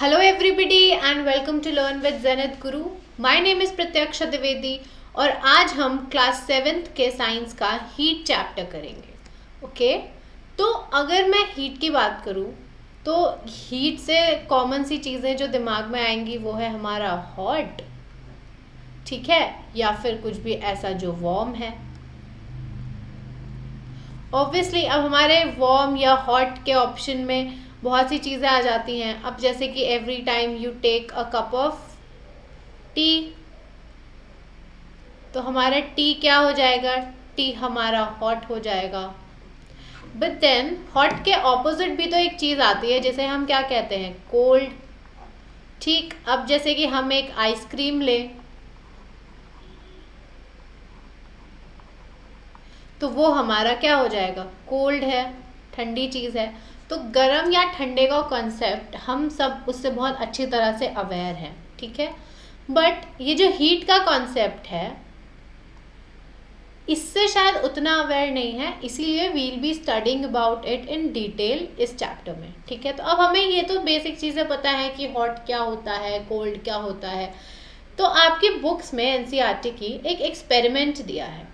Hello everybody and welcome to Learn with Zenith Guru. My name is प्रत्यक्ष द्विवेदी और आज हम क्लास 7th के साइंस का हीट चैप्टर करेंगे. ओके तो अगर मैं हीट की बात करूं तो हीट से कॉमन सी चीज़ें जो दिमाग में आएंगी वो है हमारा हॉट, ठीक है, या फिर कुछ भी ऐसा जो वार्म है. ऑब्वियसली अब हमारे वार्म या हॉट के ऑप्शन में बहुत सी चीज़ें आ जाती हैं. अब जैसे कि every time you take a cup of tea, तो हमारा टी क्या हो जाएगा? टी हमारा हॉट हो जाएगा. बट देन हॉट के ऑपोजिट भी तो एक चीज़ आती है जिसे हम क्या कहते हैं? कोल्ड. ठीक, अब जैसे कि हम एक आइसक्रीम लें तो वो हमारा क्या हो जाएगा? कोल्ड है, ठंडी चीज़ है. तो गर्म या ठंडे का कॉन्सेप्ट हम सब उससे बहुत अच्छी तरह से अवेयर हैं, ठीक है. बट ये जो हीट का कॉन्सेप्ट है इससे शायद उतना अवेयर नहीं है, इसीलिए we'll be studying about it in detail इस चैप्टर में, ठीक है. तो अब हमें ये तो बेसिक चीज़ें पता है कि हॉट क्या होता है, कोल्ड क्या होता है. तो आपकी बुक्स में एनसीईआरटी की एक एक्सपेरिमेंट दिया है.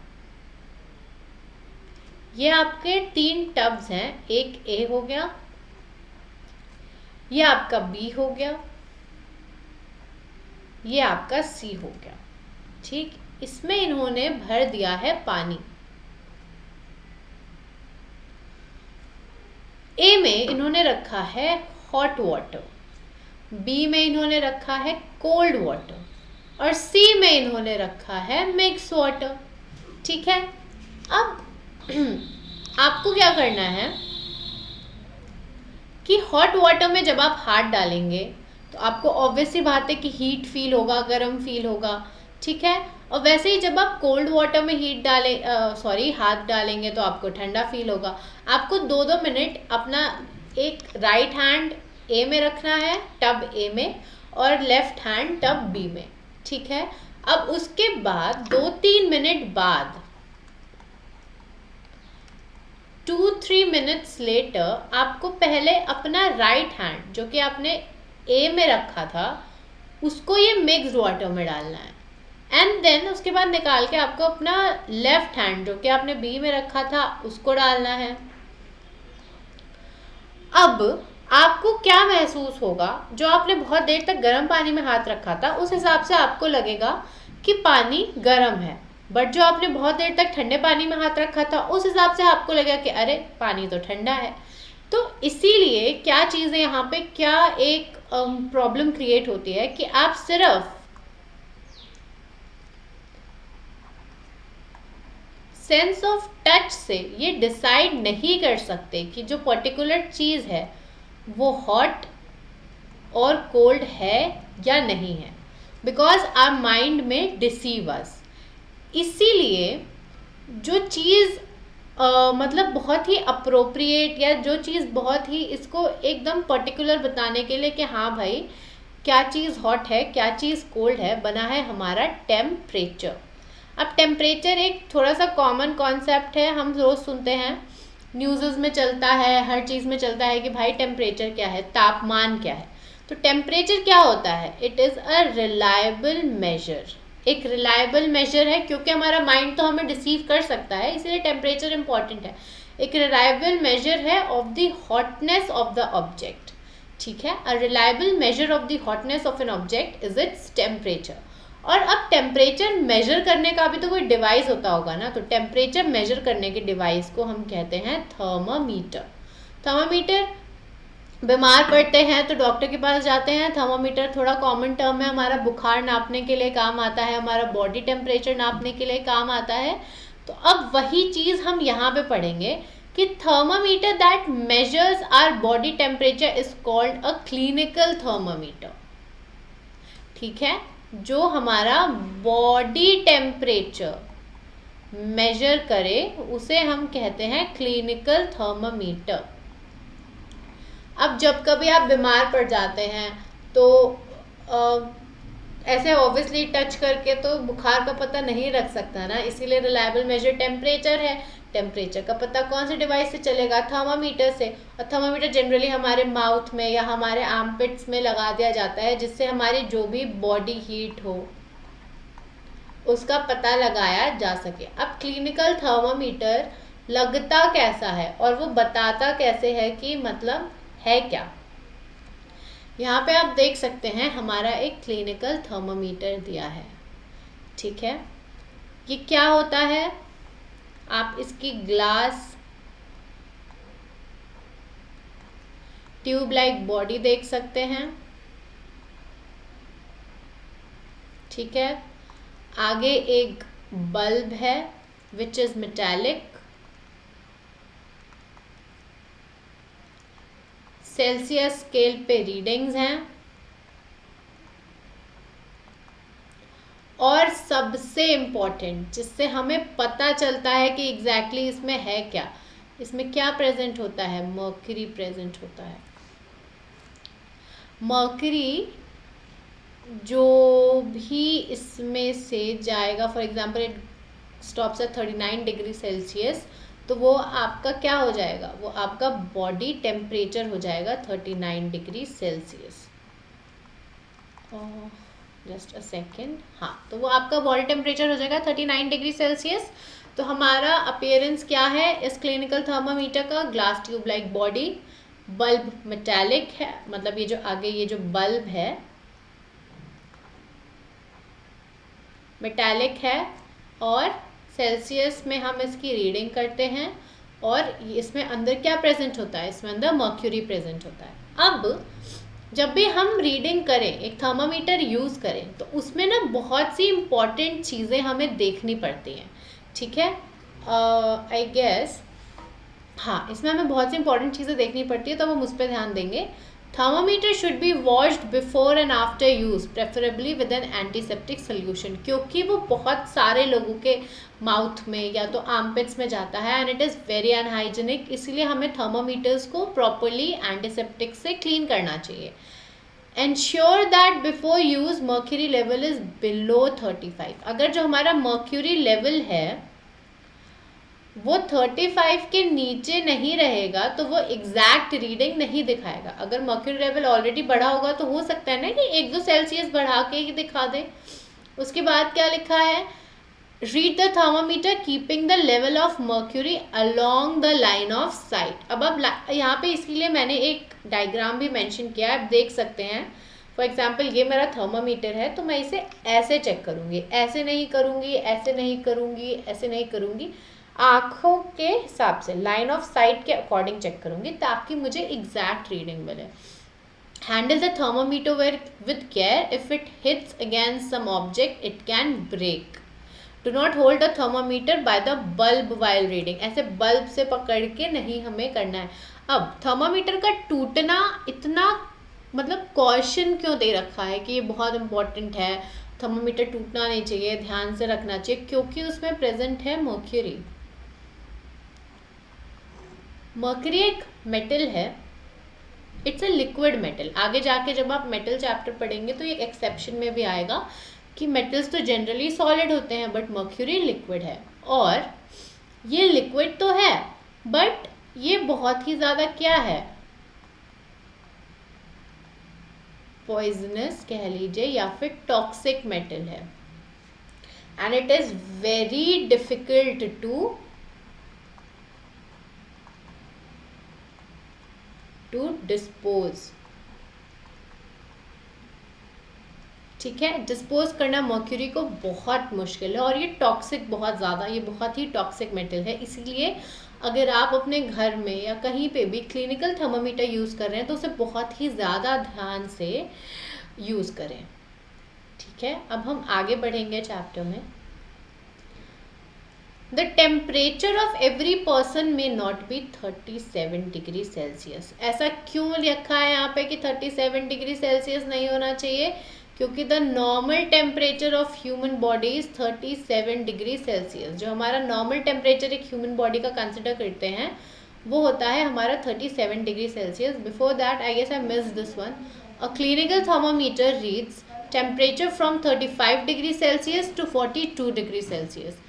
ये आपके 3 टब्स हैं. एक ए हो गया, ये आपका बी हो गया, ये आपका सी हो गया. ठीक, इसमें इन्होंने भर दिया है पानी. ए में इन्होंने रखा है हॉट वाटर, बी में इन्होंने रखा है कोल्ड वाटर और सी में इन्होंने रखा है मिक्स वाटर, ठीक है. अब आपको क्या करना है कि हॉट वाटर में जब आप हाथ डालेंगे तो आपको ऑब्वियसली बात है कि हीट फील होगा, गर्म फील होगा, ठीक है. और वैसे ही जब आप कोल्ड वाटर में हाथ डालेंगे तो आपको ठंडा फील होगा. आपको 2-2 मिनट अपना एक राइट हैंड ए में रखना है, टब ए में, और लेफ्ट हैंड टब बी में, ठीक है. अब उसके बाद 2-3 मिनट बाद 2-3 मिनट्स लेटर आपको पहले अपना राइट हैंड जो कि आपने ए में रखा था उसको ये मिक्स्ड वाटर में डालना है. एंड देन उसके बाद निकाल के आपको अपना लेफ्ट हैंड जो कि आपने बी में रखा था उसको डालना है. अब आपको क्या महसूस होगा? जो आपने बहुत देर तक गर्म पानी में हाथ रखा था उस हिसाब से आपको लगेगा कि पानी गर्म है, बट जो आपने बहुत देर तक ठंडे पानी में हाथ रखा था उस हिसाब से आपको लगेगा कि अरे पानी तो ठंडा है. तो इसीलिए क्या चीज़ें यहाँ पे क्या एक प्रॉब्लम क्रिएट होती है कि आप सिर्फ सेंस ऑफ टच से ये डिसाइड नहीं कर सकते कि जो पर्टिकुलर चीज़ है वो हॉट और कोल्ड है या नहीं है, बिकॉज आवर माइंड में डिसीव अस. इसीलिए जो चीज़ मतलब बहुत ही अप्रोप्रिएट या जो चीज़ बहुत ही इसको एकदम पर्टिकुलर बताने के लिए कि हाँ भाई क्या चीज़ हॉट है क्या चीज़ कोल्ड है, बना है हमारा टेम्परेचर. अब टेम्परेचर एक थोड़ा सा कॉमन कॉन्सेप्ट है, हम रोज़ सुनते हैं, न्यूज़ में चलता है, हर चीज़ में चलता है कि भाई टेम्परेचर क्या है, तापमान क्या है. तो टेम्परेचर क्या होता है? It is a reliable measure. एक रिलायबल मेजर है क्योंकि हमारा माइंड तो हमें डिसीव कर सकता है, इसलिए टेम्परेचर इंपॉर्टेंट है. एक रिलायबल मेजर है of the hotness of the object, ठीक है. अ reliable measure of the hotness of an object is its temperature. और अब टेम्परेचर मेजर करने का भी तो कोई डिवाइस होता होगा ना, तो टेम्परेचर मेजर करने के डिवाइस को हम कहते हैं थर्मामीटर. थर्मामीटर बीमार पड़ते हैं तो डॉक्टर के पास जाते हैं. थर्मामीटर थोड़ा कॉमन टर्म है, हमारा बुखार नापने के लिए काम आता है, हमारा बॉडी टेम्परेचर नापने के लिए काम आता है. तो अब वही चीज़ हम यहाँ पे पढ़ेंगे कि thermometer that measures our body temperature is called a clinical thermometer, ठीक है. जो हमारा बॉडी टेम्परेचर मेजर करे उसे हम कहते हैं क्लिनिकल थर्मामीटर. अब जब कभी आप बीमार पड़ जाते हैं तो ऐसे ऑब्वियसली टच करके तो बुखार का पता नहीं रख सकता ना, इसीलिए रिलायबल मेजर टेम्परेचर है. टेम्परेचर का पता कौन से डिवाइस से चलेगा? थर्मामीटर से। और थर्मामीटर जनरली हमारे माउथ में या हमारे आर्मपिट्स में लगा दिया जाता है, जिससे हमारी जो भी बॉडी हीट हो उसका पता लगाया जा सके। अब क्लिनिकल थर्मामीटर लगता कैसा है और वो बताता कैसे है कि मतलब है क्या? यहाँ पे आप देख सकते हैं हमारा एक क्लिनिकल थर्मामीटर दिया है, ठीक है। ये क्या होता है? आप इसकी ग्लास ट्यूब लाइक बॉडी देख सकते हैं, ठीक है। आगे एक बल्ब है which is metallic, Celsius scale पे रीडिंग्स हैं, और सबसे इम्पोर्टेंट जिससे हमें पता चलता है कि एग्जैक्टली इसमें है क्या, इसमें क्या प्रेजेंट होता है? मर्क्यूरी प्रेजेंट होता है। मर्क्यूरी जो भी इसमें से जाएगा, for example it stops at 39 degree Celsius, तो वो आपका क्या हो जाएगा? वो आपका बॉडी टेम्परेचर हो जाएगा 39 degree Celsius. Just a second, हाँ, तो वो आपका बॉडी टेम्परेचर हो जाएगा 39 डिग्री सेल्सियस। तो हमारा अपीयरेंस क्या है इस क्लिनिकल थर्मामीटर का? Glass tube like body, bulb metallic है, मतलब ये जो आगे ये जो बल्ब है मेटालिक है, और सेल्सियस में हम इसकी रीडिंग करते हैं, और इसमें अंदर क्या प्रेजेंट होता है? इसमें अंदर मर्क्यूरी प्रेजेंट होता है। अब जब भी हम रीडिंग करें, एक थर्मामीटर यूज़ करें, तो उसमें ना बहुत सी इम्पॉर्टेंट चीज़ें हमें देखनी पड़ती हैं, ठीक है। आई गेस हाँ, इसमें हमें बहुत सी इंपॉर्टेंट चीज़ें देखनी पड़ती है, तो हम उस पर ध्यान देंगे। Thermometer should be washed before and after use, preferably with N antiseptic solution, क्योंकि वो बहुत सारे लोगों के माउथ में या तो आर्मपिट्स में जाता है and it is very unhygienic, इसलिए हमें थर्मामीटर्स को प्रॉपरली एंटीसेप्टिक से क्लीन करना चाहिए। Ensure that before use mercury level is below 35। अगर जो हमारा mercury level है वो 35 के नीचे नहीं रहेगा तो वो एग्जैक्ट रीडिंग नहीं दिखाएगा। अगर मर्क्यूरी लेवल ऑलरेडी बढ़ा होगा तो हो सकता है ना कि 1-2 सेल्सियस बढ़ा के ही दिखा दे। उसके बाद क्या लिखा है? Read the thermometer keeping the level of mercury along the line of site. अब यहाँ पे इसलिए मैंने एक डायग्राम भी मेंशन किया है, आप देख सकते हैं। फॉर एग्जाम्पल ये मेरा थर्मामीटर है, तो मैं इसे ऐसे चेक करूँगी, ऐसे नहीं करूँगी, ऐसे नहीं करूँगी, ऐसे नहीं करूँगी, आँखों के हिसाब से लाइन ऑफ साइट के अकॉर्डिंग चेक करूँगी ताकि मुझे एग्जैक्ट रीडिंग मिले। Handle the thermometer with care, if it hits against some object it can break. Do not hold the thermometer by the bulb while reading. ऐसे bulb से पकड़ के नहीं हमें करना है। अब थर्मामीटर का टूटना इतना मतलब कॉशन क्यों दे रखा है कि ये बहुत इंपॉर्टेंट है, थर्मामीटर टूटना नहीं चाहिए, ध्यान से रखना चाहिए, क्योंकि उसमें प्रेजेंट है मर्क्यूरी। मर्क्यूरी एक मेटल है, इट्स अ लिक्विड मेटल। आगे जाके जब आप मेटल चैप्टर पढ़ेंगे तो ये एक्सेप्शन में भी आएगा कि मेटल्स तो जनरली सॉलिड होते हैं बट मर्क्यूरी लिक्विड है। और ये लिक्विड तो है बट ये बहुत ही ज़्यादा क्या है, पॉइजनस कह लीजिए या फिर टॉक्सिक मेटल है, and it is very difficult to dispose. ठीक है, डिस्पोज करना मर्क्यूरी को बहुत मुश्किल है, और ये टॉक्सिक बहुत ज़्यादा, ये बहुत ही टॉक्सिक मेटल है। इसीलिए अगर आप अपने घर में या कहीं पे भी क्लिनिकल थर्मामीटर यूज़ कर रहे हैं तो उसे बहुत ही ज़्यादा ध्यान से यूज़ करें। ठीक है, अब हम आगे बढ़ेंगे चैप्टर में। The temperature of every person में नॉट बी 37 डिग्री सेल्सियस। ऐसा क्यों लिखा है यहाँ पे कि 37 डिग्री सेल्सियस नहीं होना चाहिए? क्योंकि the normal temperature of human body is 37 degree Celsius. जो हमारा नॉर्मल टेम्परेचर एक ह्यूमन बॉडी का कंसिडर करते हैं वो होता है हमारा 37 degree Celsius. Before that I guess I miss this one. A clinical thermometer reads temperature from 35 degree Celsius to 42 degree Celsius.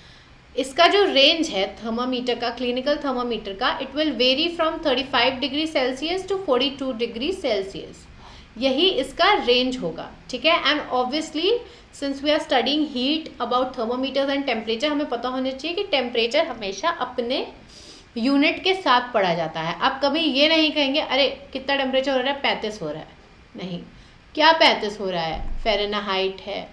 इसका जो रेंज है थर्मामीटर का, क्लिनिकल थर्मामीटर का, it will vary from 35 degree Celsius to 42 degree Celsius, यही इसका range होगा, ठीक है। And obviously since we are studying heat about thermometers and temperature, हमें पता होना चाहिए कि टेम्परेचर हमेशा अपने यूनिट के साथ पढ़ा जाता है। आप कभी ये नहीं कहेंगे अरे कितना टेम्परेचर हो रहा है, 35 हो रहा है, नहीं, क्या 35 हो रहा है, फ़ारेनहाइट है,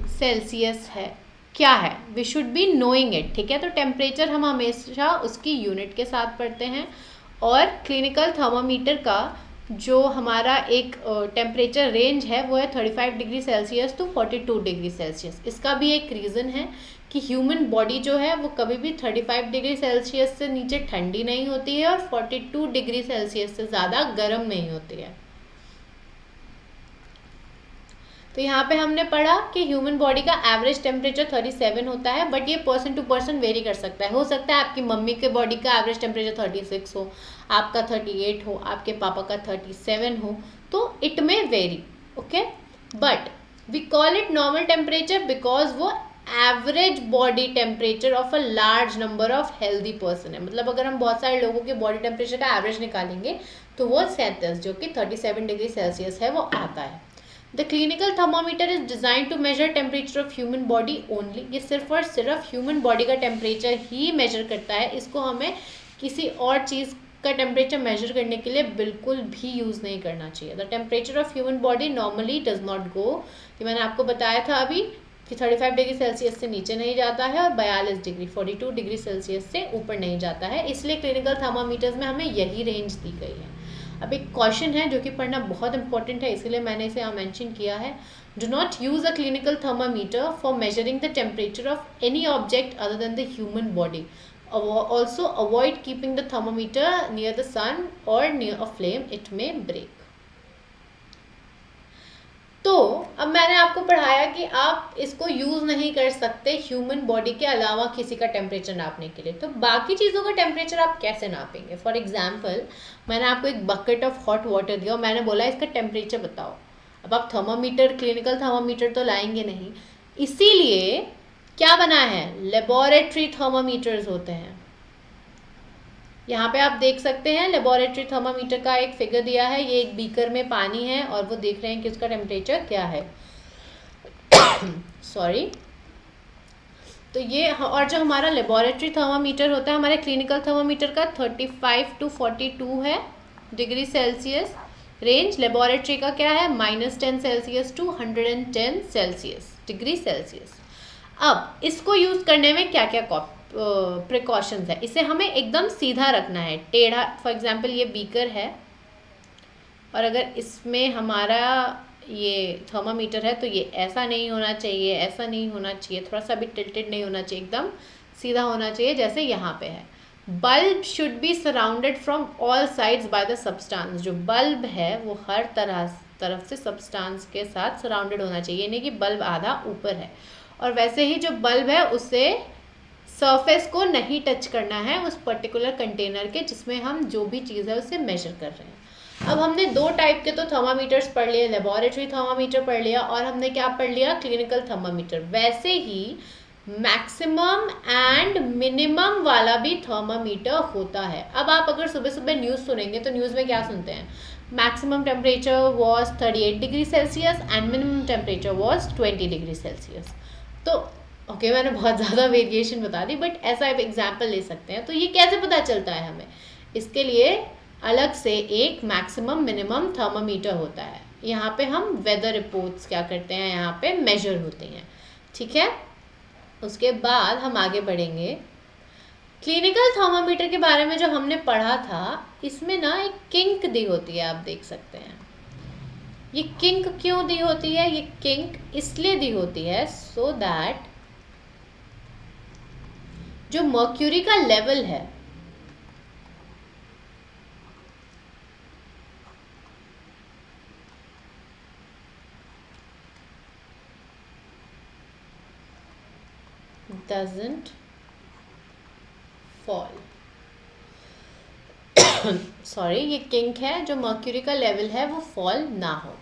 सेल्सियस है, क्या है, we should be knowing it, ठीक है। तो टेम्परेचर हम हमेशा उसकी यूनिट के साथ पढ़ते हैं, और क्लिनिकल थर्मामीटर का जो हमारा एक टेम्परेचर रेंज है वो है 35 degree Celsius to 42 degree Celsius. इसका भी एक रीज़न है कि ह्यूमन बॉडी जो है वो कभी भी 35 डिग्री सेल्सियस से नीचे ठंडी नहीं होती है और 42 डिग्री सेल्सियस से ज़्यादा गर्म नहीं होती है। तो यहाँ पे हमने पढ़ा कि ह्यूमन बॉडी का एवरेज टेम्परेचर 37 होता है, बट ये पर्सन टू पर्सन वेरी कर सकता है। हो सकता है आपकी मम्मी के बॉडी का एवरेज टेम्परेचर 36 हो, आपका 38 हो, आपके पापा का 37 हो, तो it may vary, okay. But we call it normal temperature because वो average body temperature of a large number of healthy person है। मतलब अगर हम बहुत सारे लोगों के बॉडी टेम्परेचर का एवरेज निकालेंगे तो वो 37 जो कि 37 डिग्री सेल्सियस है वो आता है। The clinical thermometer is design to measure temperature of human body only. ये सिर्फ और सिर्फ ह्यूमन बॉडी का टेम्परेचर ही मेजर करता है, इसको हमें किसी और चीज़ का टेम्परेचर मेजर करने के लिए बिल्कुल भी यूज़ नहीं करना चाहिए। The temperature of human body normally does not go, ये मैंने आपको बताया था अभी कि 35 डिग्री सेल्सियस से नीचे नहीं जाता है और 42 डिग्री 42 डिग्री सेल्सियस से ऊपर नहीं जाता है, इसलिए क्लिनिकल थर्मामीटर्स में हमें यही रेंज दी गई है। अब एक क्वेश्चन है जो कि पढ़ना बहुत इंपॉर्टेंट है, इसलिए मैंने इसे यहाँ मेंशन किया है। Do not use a clinical thermometer for measuring the temperature of any object other than the human body. Also avoid keeping the thermometer near the sun और near a flame, it may break. तो अब मैंने आपको पढ़ाया कि आप इसको use नहीं कर सकते ह्यूमन बॉडी के अलावा किसी का टेम्परेचर नापने के लिए, तो बाकी चीज़ों का टेम्परेचर आप कैसे नापेंगे। फॉर एग्जाम्पल मैंने आपको एक बकेट ऑफ हॉट वाटर दिया और मैंने बोला इसका टेम्परेचर बताओ। अब आप थर्मामीटर, क्लिनिकल थर्मामीटर तो लाएंगे नहीं, इसीलिए क्या बना है, लेबोरेटरी थर्मामीटर्स होते हैं। यहाँ पे आप देख सकते हैं लेबोरेटरी थर्मामीटर का एक फिगर दिया है, ये एक बीकर में पानी है और वो देख रहे हैं कि उसका टेम्परेचर क्या है। सॉरी। तो ये और जो हमारा लेबोरेटरी थर्मामीटर होता है, हमारे क्लिनिकल थर्मामीटर का 35 टू 42 है डिग्री सेल्सियस रेंज। लेबोरेटरी का क्या है, -10 Celsius to 110 Celsius degree Celsius. अब इसको यूज़ करने में क्या क्या प्रिकॉशंस है, इसे हमें एकदम सीधा रखना है, टेढ़ा। फॉर एग्जांपल ये बीकर है और अगर इसमें हमारा ये थर्मामीटर है तो ये ऐसा नहीं होना चाहिए, ऐसा नहीं होना चाहिए, थोड़ा सा भी टिल्टेड नहीं होना चाहिए, एकदम सीधा होना चाहिए जैसे यहाँ पे है। Bulb should be surrounded from all sides by the substance. जो बल्ब है वो हर तरफ से सब्सटेंस के साथ सराउंडेड होना चाहिए, नहीं कि बल्ब आधा ऊपर है। और वैसे ही जो बल्ब है उसे सरफेस को नहीं टच करना है उस पर्टिकुलर कंटेनर के जिसमें हम जो भी चीज़ है उसे मेजर कर रहे हैं। अब हमने दो टाइप के तो थर्मामीटर्स पढ़ लिए, लेबोरेटरी थर्मामीटर पढ़ लिया और हमने क्या पढ़ लिया, क्लिनिकल थर्मामीटर। वैसे ही मैक्सिमम एंड मिनिमम वाला भी थर्मामीटर होता है। अब आप अगर सुबह सुबह न्यूज़ सुनेंगे तो न्यूज़ में क्या सुनते हैं, maximum temperature was 38 degree Celsius and minimum temperature was 20 degree Celsius. तो ओके मैंने बहुत ज़्यादा वेरिएशन बता दी, बट ऐसा आप एग्जाम्पल ले सकते हैं। तो ये कैसे पता चलता है हमें, इसके लिए अलग से एक मैक्सिमम मिनिमम थर्मामीटर होता है। यहाँ पे हम वेदर रिपोर्ट्स क्या करते हैं, यहाँ पे मेजर होते हैं, ठीक है। उसके बाद हम आगे बढ़ेंगे। क्लिनिकल थर्मामीटर के बारे में जो हमने पढ़ा था, इसमें ना एक किंक दी होती है, आप देख सकते हैं। ये किंक क्यों दी होती है, ये किंक इसलिए दी होती है सो दैट जो मर्क्यूरी का लेवल है doesn't fall सॉरी, ये किंक है, जो मर्क्यूरी का लेवल है वो फॉल ना हो।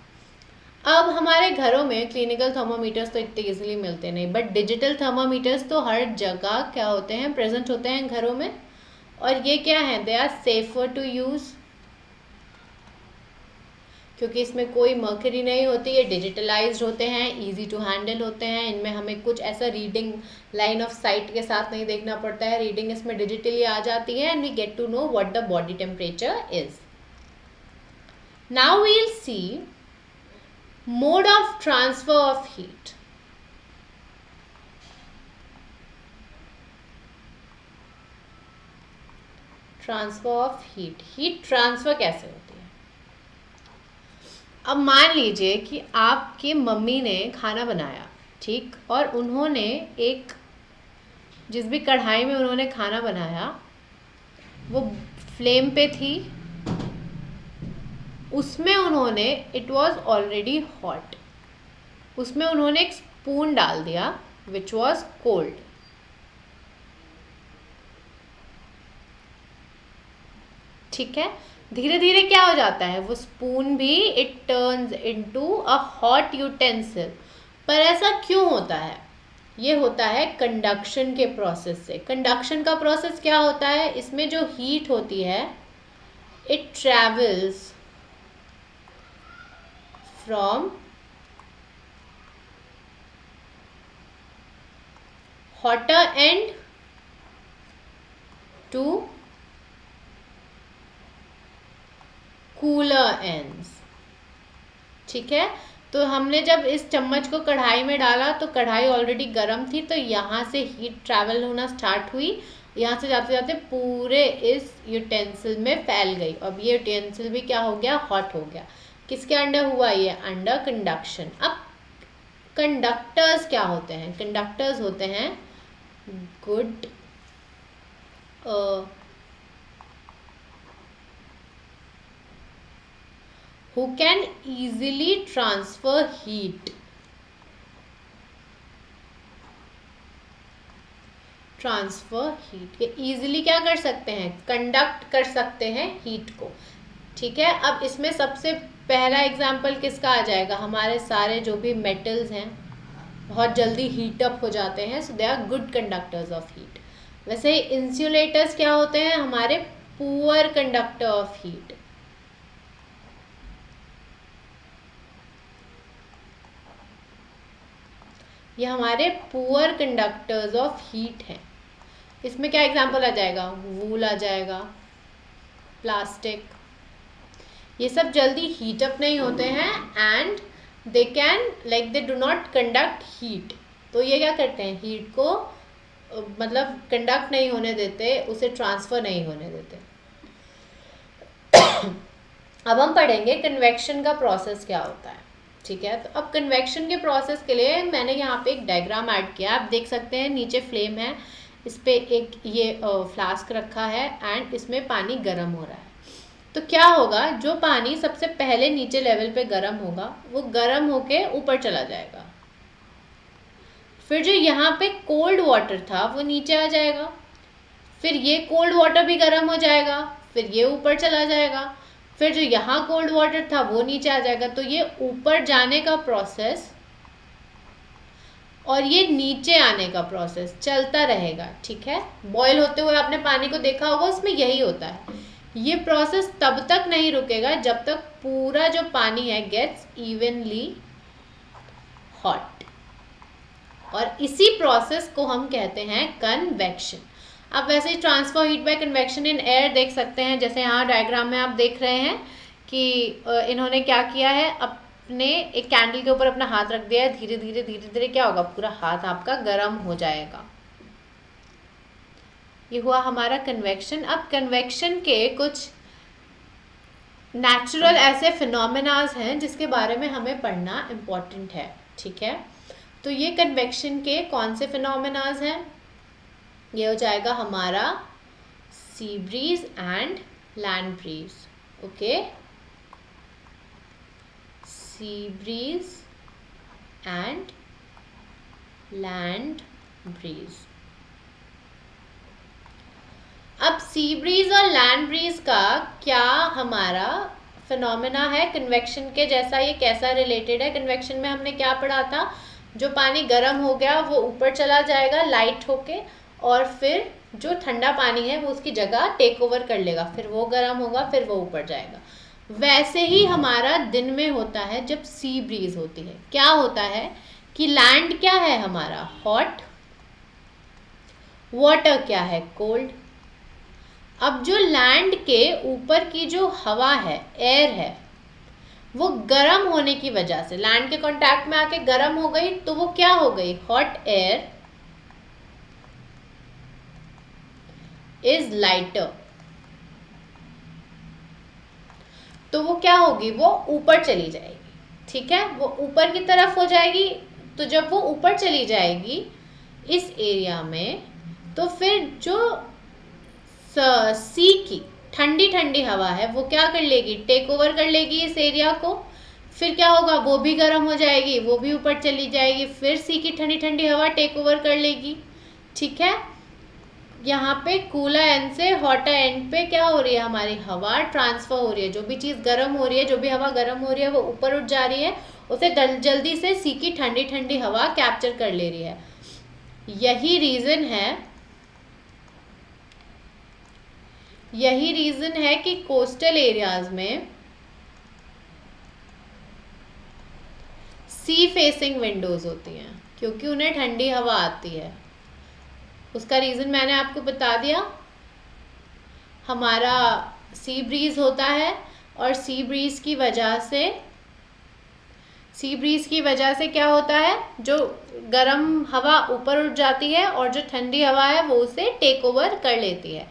अब हमारे घरों में क्लिनिकल थर्मामीटर्स तो इतने इजीली मिलते नहीं, बट डिजिटल थर्मामीटर्स तो हर जगह क्या होते हैं, प्रेजेंट होते हैं घरों में। और ये क्या है, they are safer to use, क्योंकि इसमें कोई मर्करी नहीं होती, ये डिजिटलाइज्ड होते हैं, इजी टू हैंडल होते हैं। इनमें हमें कुछ ऐसा रीडिंग लाइन ऑफ साइट के साथ नहीं देखना पड़ता है, रीडिंग इसमें डिजिटली आ जाती है, and we get to know what the body temperature is. Now we will see mode of transfer of heat. Transfer of heat, heat transfer कैसे होती है। अब मान लीजिए कि आपकी मम्मी ने खाना बनाया, ठीक, और उन्होंने एक, जिस भी कढ़ाई में उन्होंने खाना बनाया वो फ्लेम पे थी, उसमें उन्होंने, इट वॉज ऑलरेडी हॉट, उसमें उन्होंने एक स्पून डाल दिया विच वॉज कोल्ड। ठीक है, धीरे धीरे क्या हो जाता है, वो स्पून भी it turns into a hot utensil. पर ऐसा क्यों होता है, ये होता है कंडक्शन के प्रोसेस से। कंडक्शन का प्रोसेस क्या होता है, इसमें जो हीट होती है it travels from hotter end to cooler ends. ठीक है, तो हमने जब इस चम्मच को कढ़ाई में डाला तो कढ़ाई ऑलरेडी गर्म थी, तो यहाँ से हीट ट्रैवल होना स्टार्ट हुई, यहाँ से जाते जाते पूरे इस यूटेंसिल में फैल गई। अब ये यूटेंसिल भी क्या हो गया, हॉट हो गया। किसके अंडर हुआ ये, अंडर कंडक्शन। अब कंडक्टर्स क्या होते हैं, कंडक्टर्स होते हैं good who can easily transfer heat। Transfer heat, ये इजीली क्या कर सकते हैं, कंडक्ट कर सकते हैं हीट को। ठीक है, अब इसमें सबसे पहला एग्जाम्पल किसका आ जाएगा, हमारे सारे जो भी मेटल्स हैं बहुत जल्दी हीट अप हो जाते हैं, so they are good conductors of heat. वैसे ही इंसुलेटर्स क्या होते हैं, हमारे पुअर कंडक्टर ऑफ हीट। ये हमारे पुअर कंडक्टर्स ऑफ हीट हैं। इसमें क्या एग्जाम्पल आ जाएगा, वूल आ जाएगा, प्लास्टिक, ये सब जल्दी हीट अप नहीं होते हैं, and they can like they do not conduct heat. तो ये क्या करते हैं, हीट को मतलब कंडक्ट नहीं होने देते, उसे ट्रांसफर नहीं होने देते। अब हम पढ़ेंगे कन्वेक्शन का प्रोसेस क्या होता है। ठीक है, तो अब कन्वेक्शन के प्रोसेस के लिए मैंने यहाँ पे एक डायग्राम ऐड किया, आप देख सकते हैं नीचे फ्लेम है, इस पे एक ये फ्लास्क रखा है एंड इसमें पानी गर्म हो रहा है। तो क्या होगा, जो पानी सबसे पहले नीचे लेवल पे गर्म होगा वो गर्म होके ऊपर चला जाएगा, फिर जो यहाँ पे कोल्ड वाटर था वो नीचे आ जाएगा, फिर ये कोल्ड वाटर भी गर्म हो जाएगा, फिर ये ऊपर चला जाएगा, फिर जो यहाँ कोल्ड वाटर था वो नीचे आ जाएगा। तो ये ऊपर जाने का प्रोसेस और ये नीचे आने का प्रोसेस चलता रहेगा। ठीक है, बॉयल होते हुए आपने पानी को देखा होगा, उसमें यही होता है। ये प्रोसेस तब तक नहीं रुकेगा जब तक पूरा जो पानी है गेट्स इवनली हॉट, और इसी प्रोसेस को हम कहते हैं कन्वेक्शन। आप वैसे ही transfer heat by convection in air देख सकते हैं, जैसे यहाँ डायग्राम में आप देख रहे हैं कि इन्होंने क्या किया है, अपने एक कैंडल के ऊपर अपना हाथ रख दिया है, धीरे धीरे धीरे धीरे क्या होगा, पूरा हाथ आपका गर्म हो जाएगा। ये हुआ हमारा कन्वेक्शन। अब कन्वेक्शन के कुछ नेचुरल ऐसे फिनोमेनाज हैं जिसके बारे में हमें पढ़ना इम्पोर्टेंट है। ठीक है, तो ये कन्वेक्शन के कौन से फिनोमेनाज हैं, ये हो जाएगा हमारा sea breeze and land breeze. Okay, sea breeze and land breeze. अब सी ब्रीज और लैंड ब्रीज का क्या हमारा फिनोमेना है कन्वेक्शन के जैसा। ये कैसा रिलेटेड है? कन्वेक्शन में हमने क्या पढ़ा था, जो पानी गर्म हो गया वो ऊपर चला जाएगा लाइट होके, और फिर जो ठंडा पानी है वो उसकी जगह टेक ओवर कर लेगा, फिर वो गर्म होगा, फिर वो ऊपर जाएगा। वैसे ही हमारा दिन में होता है जब सी ब्रीज होती है। क्या होता है कि लैंड क्या है हमारा, हॉट, वाटर क्या है, कोल्ड। अब जो लैंड के ऊपर की जो हवा है, एयर है, वो गर्म होने की वजह से लैंड के कांटेक्ट में आके गर्म हो गई, तो वो क्या हो गई, हॉट एयर इज लाइटर। तो वो क्या होगी, वो ऊपर चली जाएगी, ठीक है, वो ऊपर की तरफ हो जाएगी। तो जब वो ऊपर चली जाएगी इस एरिया में, तो फिर जो सी की ठंडी ठंडी हवा है वो क्या कर लेगी, टेक ओवर कर लेगी इस एरिया को। फिर क्या होगा, वो भी गर्म हो जाएगी, वो भी ऊपर चली जाएगी, फिर सी की ठंडी ठंडी हवा टेक ओवर कर लेगी, ठीक है। यहाँ पे कूलर एंड से हॉटर एंड पे क्या हो रही है, हमारी हवा ट्रांसफर हो रही है। जो भी चीज़ गर्म हो रही है, जो भी हवा गर्म हो रही है वो ऊपर उठ जा रही है, उसे जल्दी से सी की ठंडी ठंडी हवा कैप्चर कर ले रही है। यही रीज़न है कि कोस्टल एरियाज में सी फेसिंग विंडोज होती हैं, क्योंकि उन्हें ठंडी हवा आती है। उसका रीज़न मैंने आपको बता दिया, हमारा सी ब्रीज होता है, और सी ब्रीज की वजह से क्या होता है, जो गर्म हवा ऊपर उठ जाती है और जो ठंडी हवा है वो उसे टेक ओवर कर लेती है।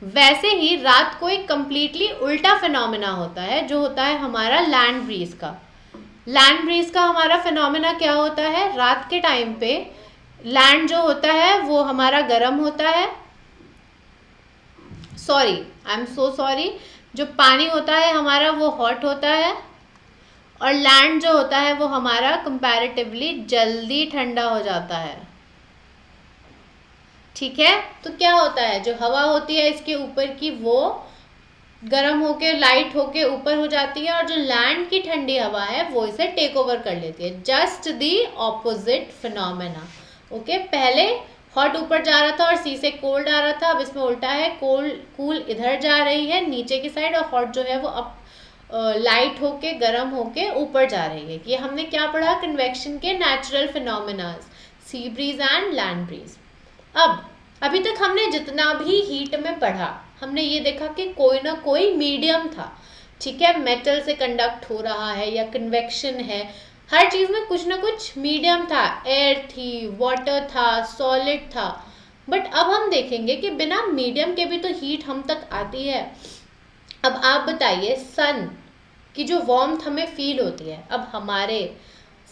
वैसे ही रात को एक कंप्लीटली उल्टा फिनोमेना होता है, जो होता है हमारा लैंड ब्रीज का। लैंड ब्रीज का हमारा फिनोमेना क्या होता है, रात के टाइम पे लैंड जो होता है वो हमारा गर्म होता है, सॉरी, जो पानी होता है हमारा वो हॉट होता है, और लैंड जो होता है वो हमारा कंपैरेटिवली जल्दी ठंडा हो जाता है, ठीक है। तो क्या होता है, जो हवा होती है इसके ऊपर की वो गर्म होके लाइट होके ऊपर हो जाती है, और जो लैंड की ठंडी हवा है वो इसे टेक ओवर कर लेती है। Just the opposite phenomena, okay. पहले हॉट ऊपर जा रहा था और सी से कोल्ड आ रहा था, अब इसमें उल्टा है, कूल इधर जा रही है नीचे की साइड, और हॉट जो है वो अब लाइट होके गर्म होके ऊपर जा रही है। ये हमने क्या पढ़ा, कन्वेक्शन के natural phenomena, sea breeze and land breeze. अब अभी तक हमने जितना भी हीट में पढ़ा, हमने ये देखा कि कोई ना कोई मीडियम था, ठीक है, मेटल से कंडक्ट हो रहा है या कन्वेक्शन है, हर चीज़ में कुछ ना कुछ मीडियम था, एयर थी, वाटर था, सॉलिड था। बट अब हम देखेंगे कि बिना मीडियम के भी तो हीट हम तक आती है। अब आप बताइए, सन की जो वार्मथ हमें फील होती है, अब हमारे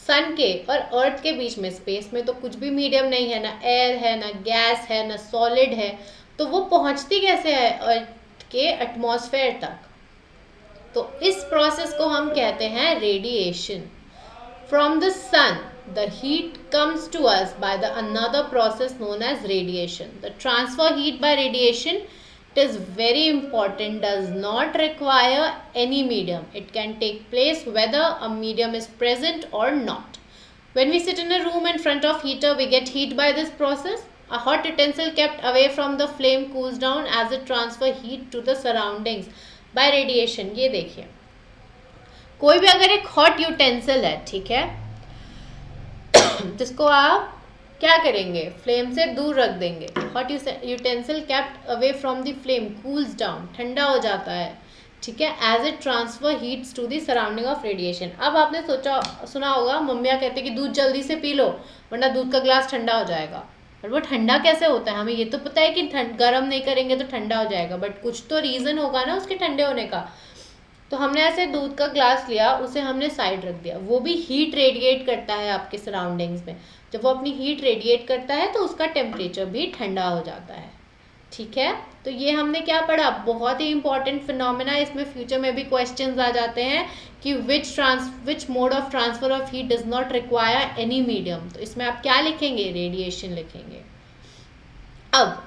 सन के और अर्थ के बीच में स्पेस में तो कुछ भी मीडियम नहीं है, ना एयर है, ना गैस है, ना सॉलिड है, तो वो पहुंचती कैसे है अर्थ के एटमॉस्फेयर तक। तो इस प्रोसेस को हम कहते हैं radiation. From the sun the heat comes to us by the another process known as radiation. The transfer heat by radiation, it is very important, does not require any medium. It can take place whether a medium is present or not. When we sit in a room in front of heater, we get heat by this process. A hot utensil kept away from the flame cools down as it transfer heat to the surroundings by radiation. ये देखिए, कोई भी अगर एक hot utensil है, ठीक है, जिसको आप क्या करेंगे, फ्लेम से दूर रख देंगे, hot utensil kept away from the flame cools down, ठंडा हो जाता है, ठीक है, as it transfer heats to the surrounding of radiation. अब आपने सुना होगा मम्मियाँ कहते कि दूध जल्दी से पी लो वरना दूध का ग्लास ठंडा हो जाएगा। और वो ठंडा कैसे होता है, हमें ये तो पता है कि गर्म नहीं करेंगे तो ठंडा हो जाएगा, बट कुछ तो रीज़न होगा ना उसके ठंडे होने का। तो हमने ऐसे दूध का ग्लास लिया, उसे हमने साइड रख दिया, वो भी हीट रेडिएट करता है आपके सराउंडिंग्स में। जब वो अपनी हीट रेडिएट करता है तो उसका टेम्परेचर भी ठंडा हो जाता है, ठीक है। तो ये हमने क्या पढ़ा, बहुत ही इंपॉर्टेंट फिनोमेना। इसमें फ्यूचर में भी क्वेश्चंस आ जाते हैं कि which mode of transfer of heat does not require any medium. तो इसमें आप क्या लिखेंगे, रेडिएशन लिखेंगे। अब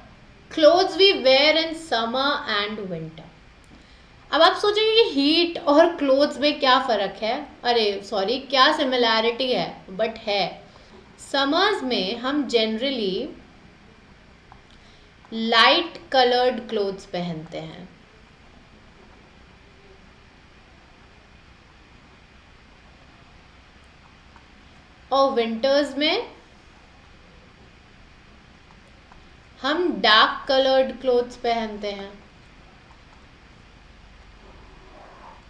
clothes we wear in summer and winter. अब आप सोचेंगे कि हीट और क्लोथ्स में क्या फ़र्क है, अरे सॉरी क्या सिमिलैरिटी है, बट है। समर्स में हम जनरली लाइट कलर्ड क्लोथ्स पहनते हैं, और विंटर्स में हम डार्क कलर्ड क्लोथ्स पहनते हैं।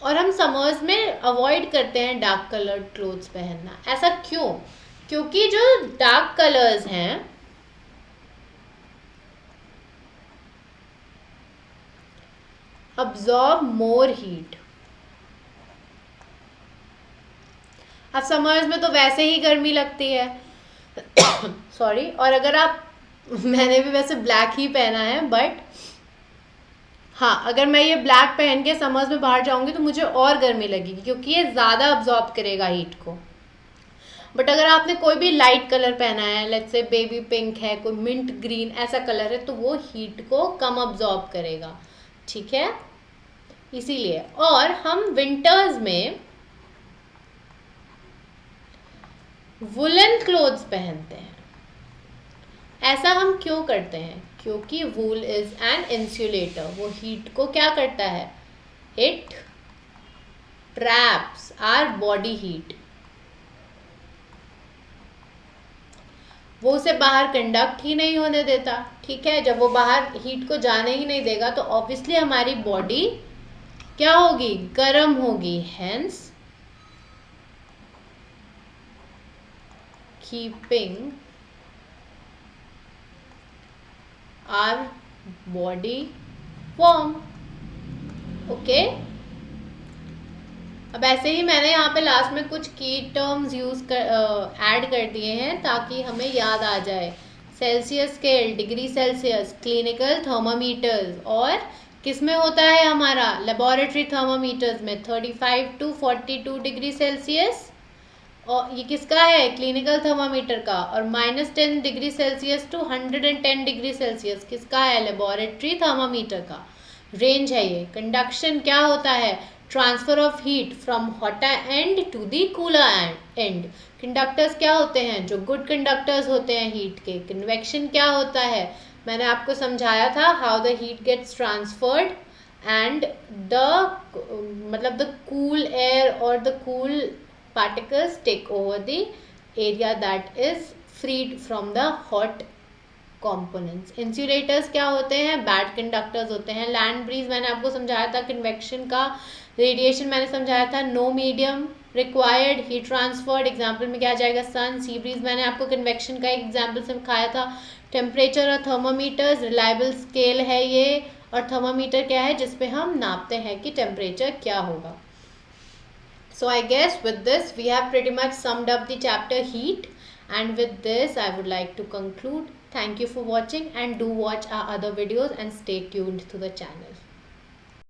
और हम समर्स में अवॉइड करते हैं डार्क कलर्ड क्लोथ्स पहनना। ऐसा क्यों? क्योंकि जो डार्क कलर्स हैं अब्जॉर्ब मोर हीट। अब समर्स में तो वैसे ही गर्मी लगती है सॉरी। और अगर आप मैंने भी वैसे ब्लैक ही पहना है, बट हाँ, अगर मैं ये ब्लैक पहन के समर्स में बाहर जाऊंगी तो मुझे और गर्मी लगेगी, क्योंकि ये ज़्यादा अब्जॉर्ब करेगा हीट को। बट अगर आपने कोई भी लाइट कलर पहना है, लेट्स से बेबी पिंक है, कोई मिंट ग्रीन ऐसा कलर है, तो वो हीट को कम अब्जॉर्ब करेगा, ठीक है, इसीलिए। और हम विंटर्स में वुलन क्लोथ्स पहनते हैं। ऐसा हम क्यों करते हैं? क्योंकि वूल इज एन इंसुलेटर। वो हीट को क्या करता है? It traps our body heat. वो उसे बाहर कंडक्ट ही नहीं होने देता, ठीक है। जब वो बाहर हीट को जाने ही नहीं देगा तो ऑब्वियसली हमारी बॉडी क्या होगी? गर्म होगी। Hence keeping our body warm. Okay, अब ऐसे ही मैंने यहाँ पे लास्ट में कुछ की टर्म्स ऐड कर दिए हैं ताकि हमें याद आ जाए। Celsius scale, degree Celsius, clinical thermometers, और किस में होता है हमारा? लेबोरेटरी थर्मामीटर्स में 35 टू 42 डिग्री सेल्सियस। और ये किसका है? क्लिनिकल थर्मामीटर का। और -10 degree Celsius to 110 degree Celsius किसका है? लेबोरेटरी थर्मामीटर का रेंज है ये। कंडक्शन क्या होता है? Transfer of heat from hotter end to the cooler end. Conductors क्या होते हैं? जो गुड कंडक्टर्स होते हैं हीट के। कन्वेक्शन क्या होता है? मैंने आपको समझाया था how the heat gets transferred and the मतलब द कूल एयर और the cool particles take over the area that is freed from the hot components. Insulators क्या होते हैं? बैड कंडक्टर्स होते हैं। लैंड ब्रीज मैंने आपको समझाया था कन्वेक्शन का। रेडिएशन मैंने समझाया था no medium required, heat transferred, example में क्या आ जाएगा? सन। सी ब्रीज मैंने आपको कन्वेक्शन का एक एग्जाम्पल सिखाया था। टेम्परेचर और थर्मोमीटर्स रिलायबल स्केल है ये, और थर्मोमीटर क्या है? जिसपे हम नापते हैं कि टेम्परेचर क्या होगा। So I guess with this we have pretty much summed up the chapter heat, and with this I would like to conclude. Thank you for watching, and do watch our other videos and stay tuned to the channel.